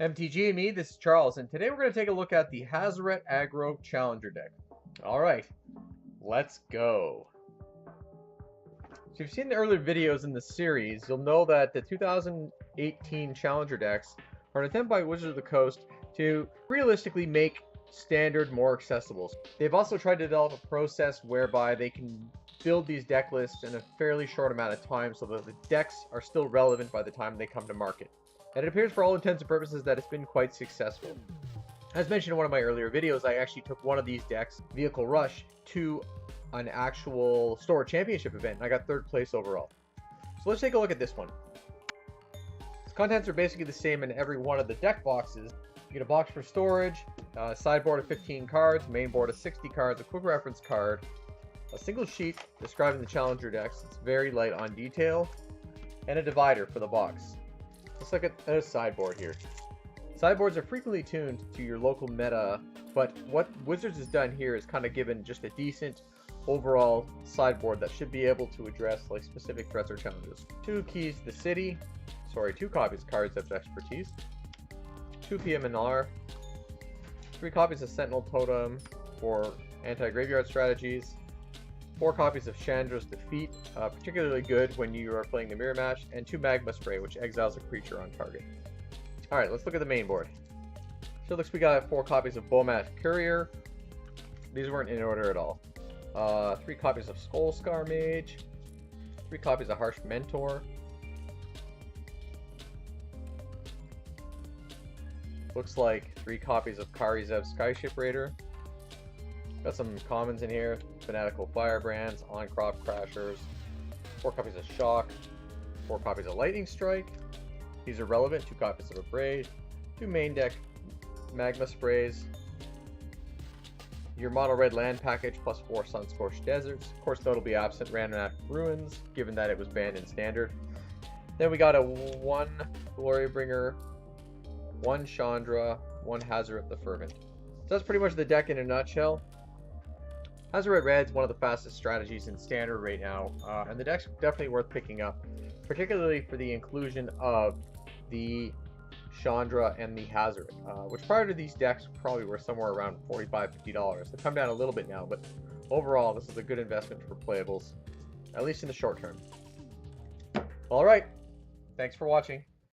MTG and me, this is Charles, and today we're going to take a look at the Hazoret Aggro Challenger deck. Alright, let's go. So if you've seen the earlier videos in the series, you'll know that the 2018 Challenger decks are an attempt by Wizards of the Coast to realistically make Standard more accessible. They've also tried to develop a process whereby they can build these deck lists in a fairly short amount of time so that the decks are still relevant by the time they come to market. And it appears for all intents and purposes that it's been quite successful. As mentioned in one of my earlier videos, I actually took one of these decks, Vehicle Rush, to an actual store championship event, and I got 3rd place overall. So let's take a look at this one. Its contents are basically the same in every one of the deck boxes. You get a box for storage, a sideboard of 15 cards, main board of 60 cards, a quick reference card, a single sheet describing the Challenger decks, it's very light on detail, and a divider for the box. Let's look at the sideboard here. Sideboards are frequently tuned to your local meta, but what Wizards has done here is kind of given just a decent overall sideboard that should be able to address like specific threats or challenges. 2 keys to the city, 2 copies of Cards of Expertise, 2 PM&R, 3 copies of Sentinel Totem for anti-graveyard strategies, 4 copies of Chandra's Defeat, particularly good when you are playing the mirror match, and 2 Magma Spray, which exiles a creature on target. Alright, let's look at the main board. So it looks we got 4 copies of Bomat Courier. These weren't in order at all. 3 copies of Skullscar Mage, 3 copies of Harsh Mentor, looks like 3 copies of Karizev Skyship Raider. Got some commons in here, Fanatical Firebrands, On-Crop Crashers, 4 copies of Shock, 4 copies of Lightning Strike. These are relevant, 2 copies of Abrade, 2 main deck Magma Sprays, your mono red land package plus 4 Sunscorched Deserts. Of course, that'll be absent Random Act Ruins, given that it was banned in Standard. Then we got a 1 Glorybringer, 1 Chandra, 1 Hazoret the Fervent. So that's pretty much the deck in a nutshell. Hazoret Red's one of the fastest strategies in Standard right now, and the deck's definitely worth picking up, particularly for the inclusion of the Chandra and the Hazoret, which prior to these decks probably were somewhere around $45–50. They've come down a little bit now, but overall this is a good investment for playables, at least in the short term. Alright, thanks for watching.